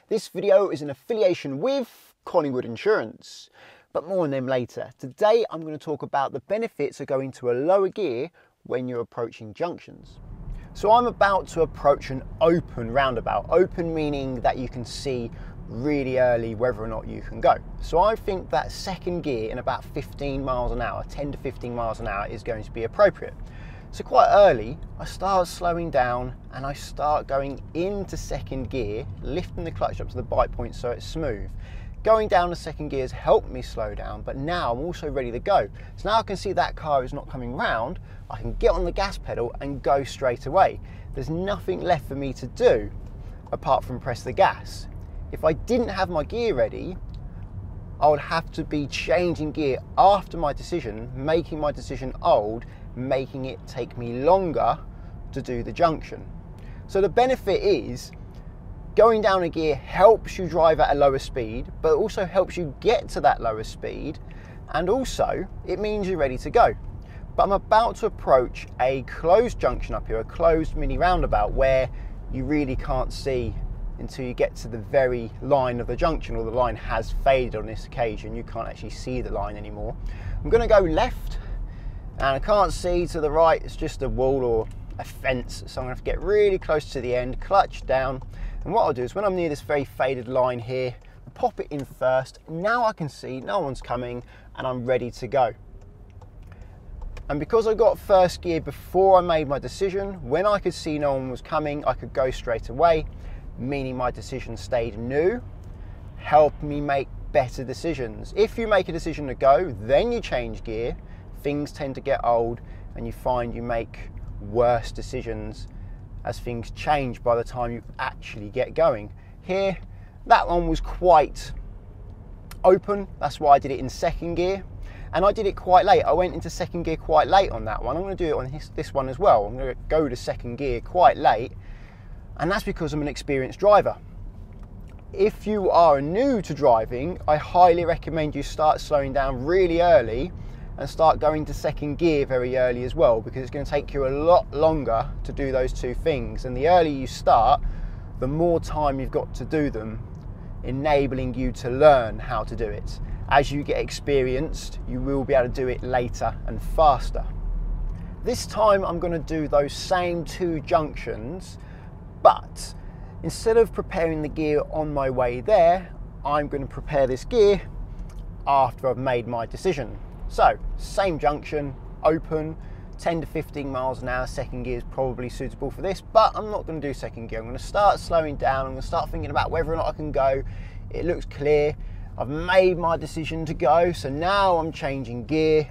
This video is an affiliation with Collingwood Insurance, but more on them later. Today I'm going to talk about the benefits of going to a lower gear when you're approaching junctions. So I'm about to approach an open roundabout, open meaning that you can see really early whether or not you can go. So I think that second gear in about 15 miles an hour, 10 to 15 miles an hour is going to be appropriate. So quite early, I start slowing down and I start going into second gear, lifting the clutch up to the bite point so it's smooth. Going down to second gear has helped me slow down, but now I'm also ready to go. So now I can see that car is not coming round, I can get on the gas pedal and go straight away. There's nothing left for me to do apart from press the gas. If I didn't have my gear ready, I would have to be changing gear after my decision, making my decision old, making it take me longer to do the junction. So the benefit is going down a gear helps you drive at a lower speed, but also helps you get to that lower speed, and also it means you're ready to go. But I'm about to approach a closed junction up here, a closed mini roundabout where you really can't see until you get to the very line of the junction, or the line has faded on this occasion. You can't actually see the line anymore. I'm going to go left and I can't see to the right, it's just a wall or a fence, so I'm going to have to get really close to the end, clutch down, and what I'll do is when I'm near this very faded line here, pop it in first. Now I can see no one's coming and I'm ready to go. And because I got first gear before I made my decision, when I could see no one was coming, I could go straight away, meaning my decision stayed new, helped me make better decisions. If you make a decision to go, then you change gear, things tend to get old and you find you make worse decisions as things change by the time you actually get going. Here, that one was quite open, that's why I did it in second gear, and I did it quite late. I went into second gear quite late on that one. I'm going to do it on this one as well. I'm going to go to second gear quite late, and that's because I'm an experienced driver. If you are new to driving, I highly recommend you start slowing down really early and start going to second gear very early as well, because it's going to take you a lot longer to do those two things. And the earlier you start, the more time you've got to do them, enabling you to learn how to do it. As you get experienced, you will be able to do it later and faster. This time I'm going to do those same two junctions, but instead of preparing the gear on my way there, I'm going to prepare this gear after I've made my decision. So, same junction, open, 10 to 15 miles an hour, second gear is probably suitable for this, but I'm not going to do second gear. I'm going to start slowing down, I'm going to start thinking about whether or not I can go. It looks clear, I've made my decision to go, so now I'm changing gear,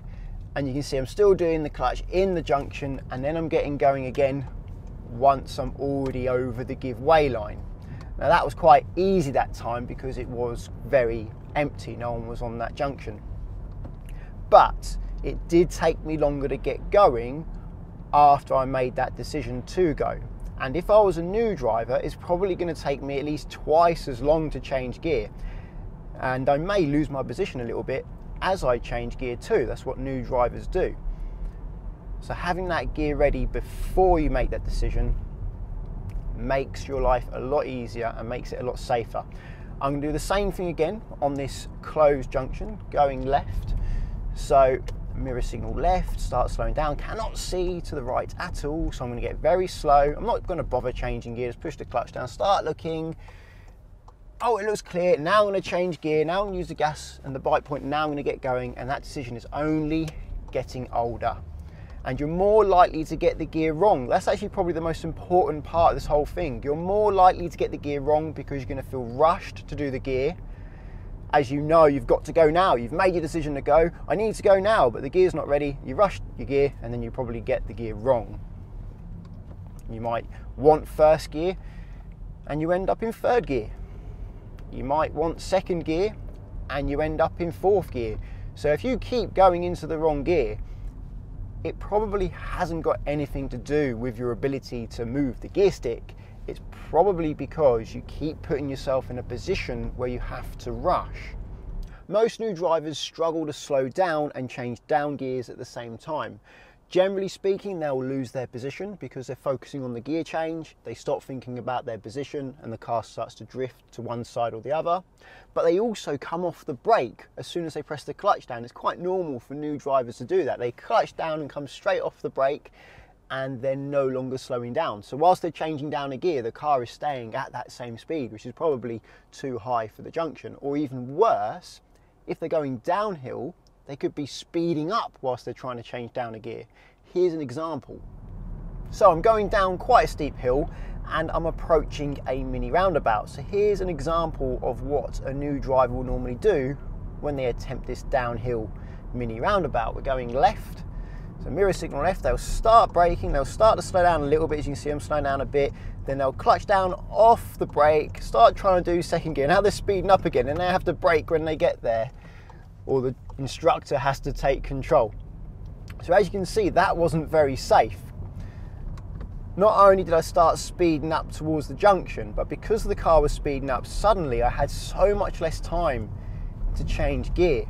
and you can see I'm still doing the clutch in the junction, and then I'm getting going again once I'm already over the give way line. Now that was quite easy that time because it was very empty, no one was on that junction. But it did take me longer to get going after I made that decision to go. And if I was a new driver, it's probably going to take me at least twice as long to change gear. And I may lose my position a little bit as I change gear too. That's what new drivers do. So having that gear ready before you make that decision makes your life a lot easier and makes it a lot safer. I'm going to do the same thing again on this closed junction, going left. So mirror signal left, start slowing down, cannot see to the right at all, so I'm going to get very slow. I'm not going to bother changing gear, just push the clutch down, start looking. Oh, it looks clear. Now I'm going to change gear, now I'm going to use the gas and the bite point, now I'm going to get going, and that decision is only getting older. And you're more likely to get the gear wrong. That's actually probably the most important part of this whole thing. You're more likely to get the gear wrong because you're going to feel rushed to do the gear. As you know, you've got to go now. You've made your decision to go. I need to go now, but the gear's not ready. You rush your gear and then you probably get the gear wrong. You might want first gear and you end up in third gear. You might want second gear and you end up in fourth gear. So if you keep going into the wrong gear, it probably hasn't got anything to do with your ability to move the gear stick. It's probably because you keep putting yourself in a position where you have to rush. Most new drivers struggle to slow down and change down gears at the same time. Generally speaking, they'll lose their position because they're focusing on the gear change. They stop thinking about their position and the car starts to drift to one side or the other. But they also come off the brake as soon as they press the clutch down. It's quite normal for new drivers to do that. They clutch down and come straight off the brake and they're no longer slowing down. So whilst they're changing down a gear, the car is staying at that same speed, which is probably too high for the junction. Or even worse, if they're going downhill, they could be speeding up whilst they're trying to change down a gear. Here's an example. So I'm going down quite a steep hill and I'm approaching a mini roundabout. So here's an example of what a new driver will normally do when they attempt this downhill mini roundabout. We're going left, so mirror signal left, they'll start braking, they'll start to slow down a little bit, as you can see I'm slowing down a bit, then they'll clutch down off the brake, start trying to do second gear. Now they're speeding up again and they have to brake when they get there, or the instructor has to take control. So as you can see, that wasn't very safe. Not only did I start speeding up towards the junction, but because the car was speeding up, suddenly I had so much less time to change gear.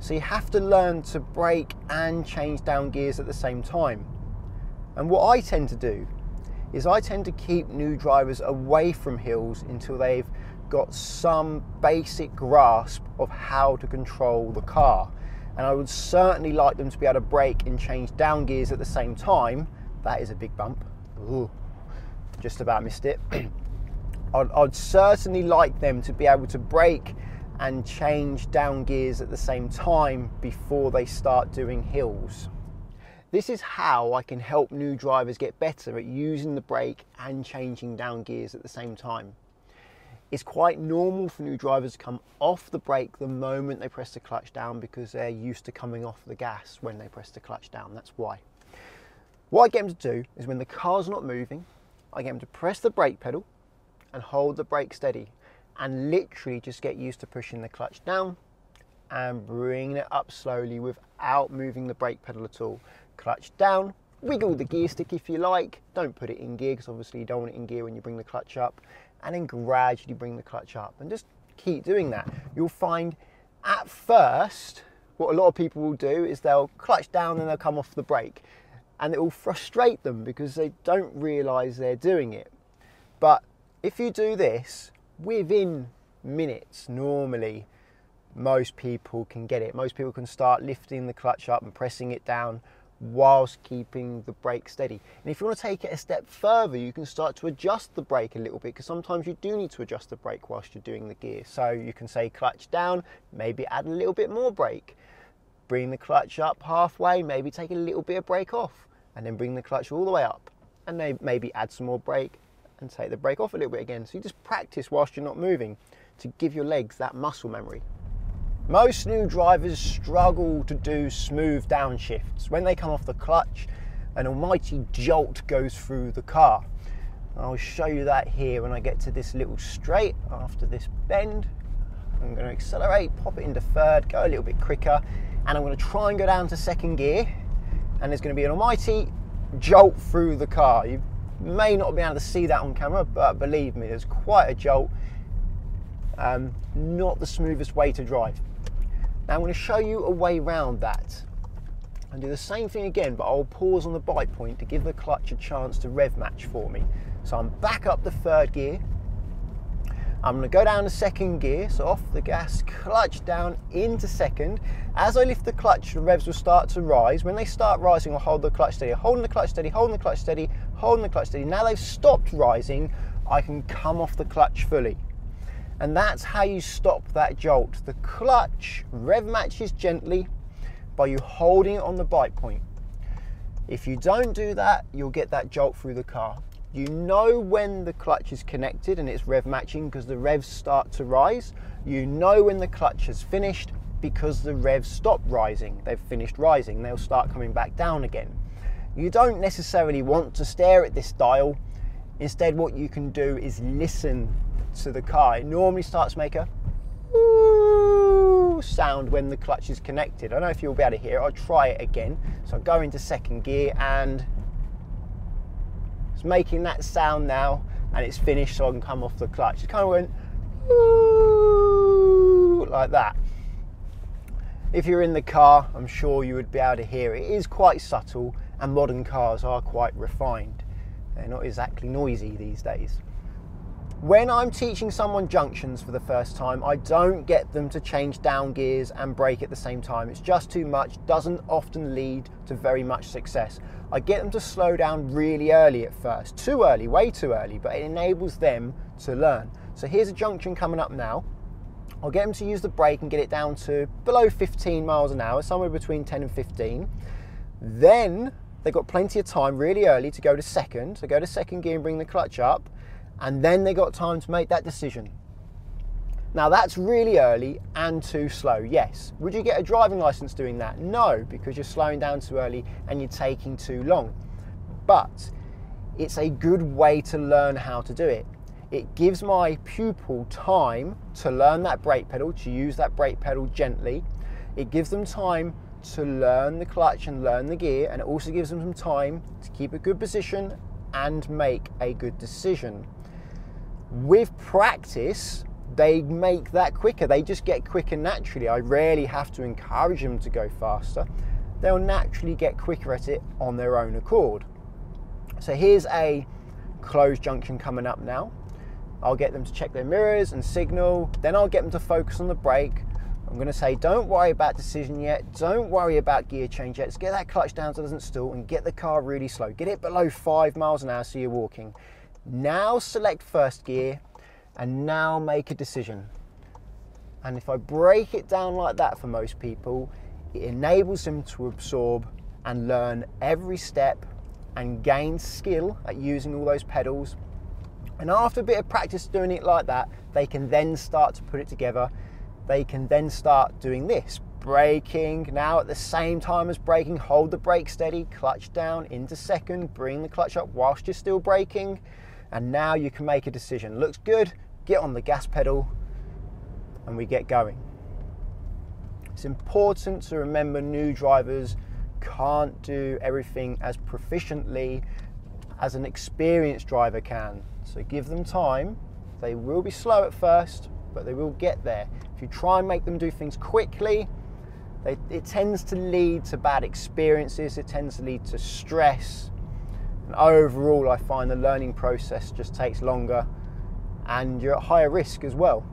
So you have to learn to brake and change down gears at the same time. And what I tend to do is I tend to keep new drivers away from hills until they've got some basic grasp of how to control the car. And I would certainly like them to be able to brake and change down gears at the same time. That is a big bump. Ooh, just about missed it. I'd certainly like them to be able to brake and change down gears at the same time before they start doing hills. This is how I can help new drivers get better at using the brake and changing down gears at the same time. It's quite normal for new drivers to come off the brake the moment they press the clutch down because they're used to coming off the gas when they press the clutch down. That's why. What I get them to do is when the car's not moving, I get them to press the brake pedal and hold the brake steady and literally just get used to pushing the clutch down and bringing it up slowly without moving the brake pedal at all. Clutch down, wiggle the gear stick if you like. Don't put it in gear because obviously you don't want it in gear when you bring the clutch up. And then gradually bring the clutch up and just keep doing that. You'll find at first what a lot of people will do is they'll clutch down and they'll come off the brake, and it will frustrate them because they don't realize they're doing it. But if you do this within minutes, normally most people can get it. Most people can start lifting the clutch up and pressing it down whilst keeping the brake steady. And if you want to take it a step further, you can start to adjust the brake a little bit, because sometimes you do need to adjust the brake whilst you're doing the gear. So you can say clutch down, maybe add a little bit more brake, bring the clutch up halfway, maybe take a little bit of brake off, and then bring the clutch all the way up, and then maybe add some more brake and take the brake off a little bit again. So you just practice whilst you're not moving to give your legs that muscle memory. Most new drivers struggle to do smooth downshifts. When they come off the clutch, an almighty jolt goes through the car. I'll show you that here when I get to this little straight after this bend. I'm going to accelerate, pop it into third, go a little bit quicker, and I'm going to try and go down to second gear, and there's going to be an almighty jolt through the car. You may not be able to see that on camera, but believe me, there's quite a jolt. Not the smoothest way to drive. Now I'm going to show you a way around that and do the same thing again, but I'll pause on the bite point to give the clutch a chance to rev match for me. So I'm back up the third gear. I'm going to go down to second gear, so off the gas, clutch down into second. As I lift the clutch, the revs will start to rise. When they start rising, I'll hold the clutch steady, holding the clutch steady, holding the clutch steady, holding the clutch steady. Now they've stopped rising, I can come off the clutch fully. And that's how you stop that jolt. The clutch rev matches gently by you holding it on the bite point. If you don't do that, you'll get that jolt through the car. You know when the clutch is connected and it's rev matching because the revs start to rise. You know when the clutch has finished because the revs stop rising. They've finished rising. They'll start coming back down again. You don't necessarily want to stare at this dial. Instead, what you can do is listen to the car. It normally starts to make a ooh sound when the clutch is connected. I don't know if you'll be able to hear it. I'll try it again. So I'll go into second gear and it's making that sound now, and it's finished, so I can come off the clutch. It kind of went ooh like that. If you're in the car, I'm sure you would be able to hear it. It is quite subtle, and modern cars are quite refined. They're not exactly noisy these days. When I'm teaching someone junctions for the first time, I don't get them to change down gears and brake at the same time. It's just too much, doesn't often lead to very much success. I get them to slow down really early at first. Too early, way too early, but it enables them to learn. So here's a junction coming up now. I'll get them to use the brake and get it down to below 15 miles an hour, somewhere between 10 and 15. Then they've got plenty of time really early to go to second. So go to second gear and bring the clutch up. And then they got time to make that decision. Now that's really early and too slow, yes. Would you get a driving license doing that? No, because you're slowing down too early and you're taking too long. But it's a good way to learn how to do it. It gives my pupil time to learn that brake pedal, to use that brake pedal gently. It gives them time to learn the clutch and learn the gear, and it also gives them some time to keep a good position and make a good decision. With practice, they make that quicker. They just get quicker naturally. I rarely have to encourage them to go faster. They'll naturally get quicker at it on their own accord. So here's a closed junction coming up now. I'll get them to check their mirrors and signal. Then I'll get them to focus on the brake. I'm going to say, don't worry about decision yet. Don't worry about gear change yet. Just get that clutch down so it doesn't stall and get the car really slow. Get it below 5 miles an hour so you're walking. Now select first gear and now make a decision. And if I break it down like that for most people, it enables them to absorb and learn every step and gain skill at using all those pedals. And after a bit of practice doing it like that, they can then start to put it together. They can then start doing this. Braking, now at the same time as braking, hold the brake steady, clutch down into second, bring the clutch up whilst you're still braking. And now you can make a decision. Looks good, get on the gas pedal and we get going. It's important to remember new drivers can't do everything as proficiently as an experienced driver can. So give them time. They will be slow at first, but they will get there. If you try and make them do things quickly, it tends to lead to bad experiences. It tends to lead to stress. And overall, I find the learning process just takes longer and you're at higher risk as well.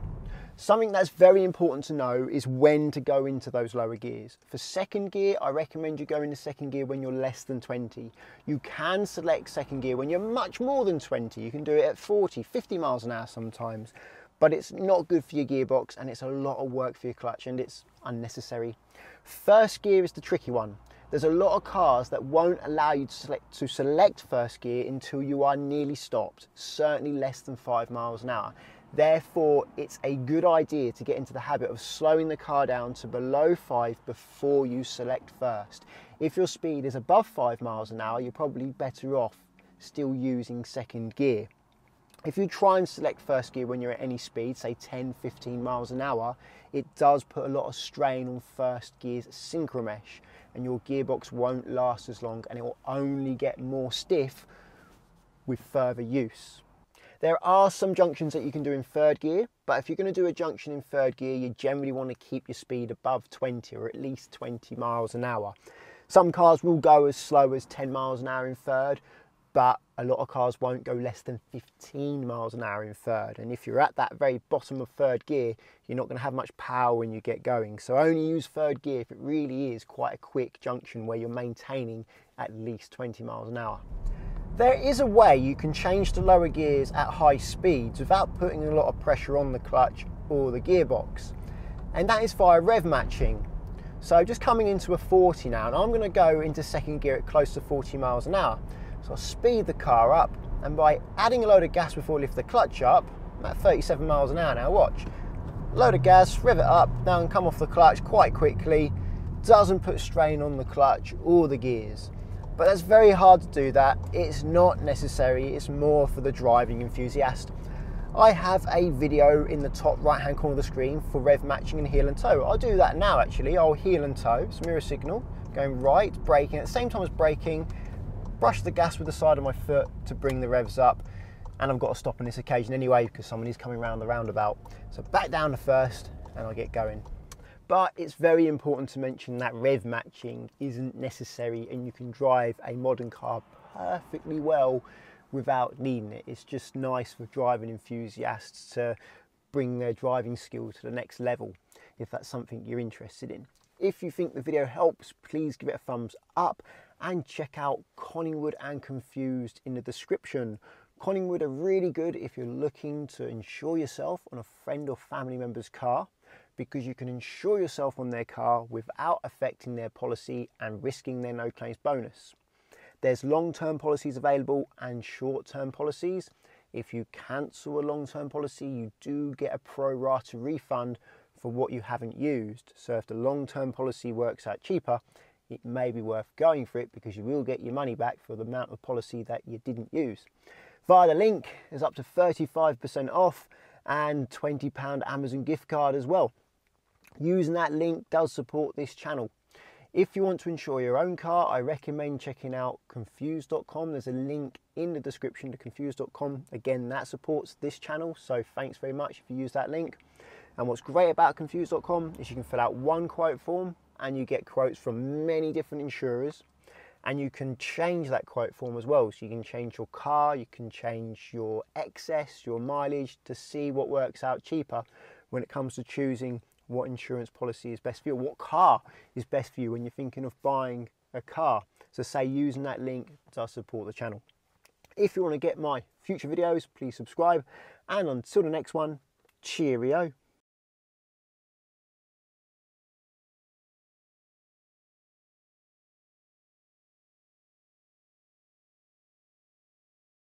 Something that's very important to know is when to go into those lower gears. For second gear, I recommend you go into second gear when you're less than 20. You can select second gear when you're much more than 20. You can do it at 40, 50 miles an hour sometimes, but it's not good for your gearbox and it's a lot of work for your clutch and it's unnecessary. First gear is the tricky one. There's a lot of cars that won't allow you to select first gear until you are nearly stopped, certainly less than 5 miles an hour. Therefore, it's a good idea to get into the habit of slowing the car down to below 5 before you select first. If your speed is above 5 miles an hour, you're probably better off still using second gear. If you try and select first gear when you're at any speed, say 10, 15 miles an hour, it does put a lot of strain on first gear's synchromesh, and your gearbox won't last as long and it will only get more stiff with further use. There are some junctions that you can do in third gear, but if you're going to do a junction in third gear, you generally want to keep your speed above 20 or at least 20 miles an hour. Some cars will go as slow as 10 miles an hour in third, but a lot of cars won't go less than 15 miles an hour in third. And if you're at that very bottom of third gear, you're not going to have much power when you get going. So only use third gear if it really is quite a quick junction where you're maintaining at least 20 miles an hour. There is a way you can change to lower gears at high speeds without putting a lot of pressure on the clutch or the gearbox, and that is via rev matching. So just coming into a 40 now, and I'm going to go into second gear at close to 40 miles an hour. So I'll speed the car up, and by adding a load of gas before I lift the clutch up, I'm at 37 miles an hour now. Watch. Load of gas, rev it up, now and come off the clutch quite quickly. Doesn't put strain on the clutch or the gears. But that's very hard to do that. It's not necessary, it's more for the driving enthusiast. I have a video in the top right hand corner of the screen for rev matching and heel and toe. I'll do that now actually. I'll heel and toe, it's mirror signal, going right, braking at the same time as braking, brush the gas with the side of my foot to bring the revs up, and I've got to stop on this occasion anyway because someone is coming around the roundabout. So back down to first and I'll get going. But it's very important to mention that rev matching isn't necessary, and you can drive a modern car perfectly well without needing it. It's just nice for driving enthusiasts to bring their driving skill to the next level, if that's something you're interested in. If you think the video helps, please give it a thumbs up and check out Collingwood and Confused in the description. Collingwood are really good if you're looking to insure yourself on a friend or family member's car, because you can insure yourself on their car without affecting their policy and risking their no claims bonus. There's long-term policies available and short-term policies. If you cancel a long-term policy, you do get a pro rata refund for what you haven't used. So if the long-term policy works out cheaper, it may be worth going for it, because you will get your money back for the amount of policy that you didn't use. Via the link, there's up to 35% off and £20 Amazon gift card as well. Using that link does support this channel. If you want to insure your own car, I recommend checking out confused.com. There's a link in the description to confused.com. Again, that supports this channel, so thanks very much if you use that link. And what's great about confused.com is you can fill out one quote form and you get quotes from many different insurers, and you can change that quote form as well. So you can change your car, you can change your excess, your mileage, to see what works out cheaper when it comes to choosing what insurance policy is best for you, what car is best for you when you're thinking of buying a car. So say using that link does support the channel. If you want to get my future videos, please subscribe, and until the next one, cheerio.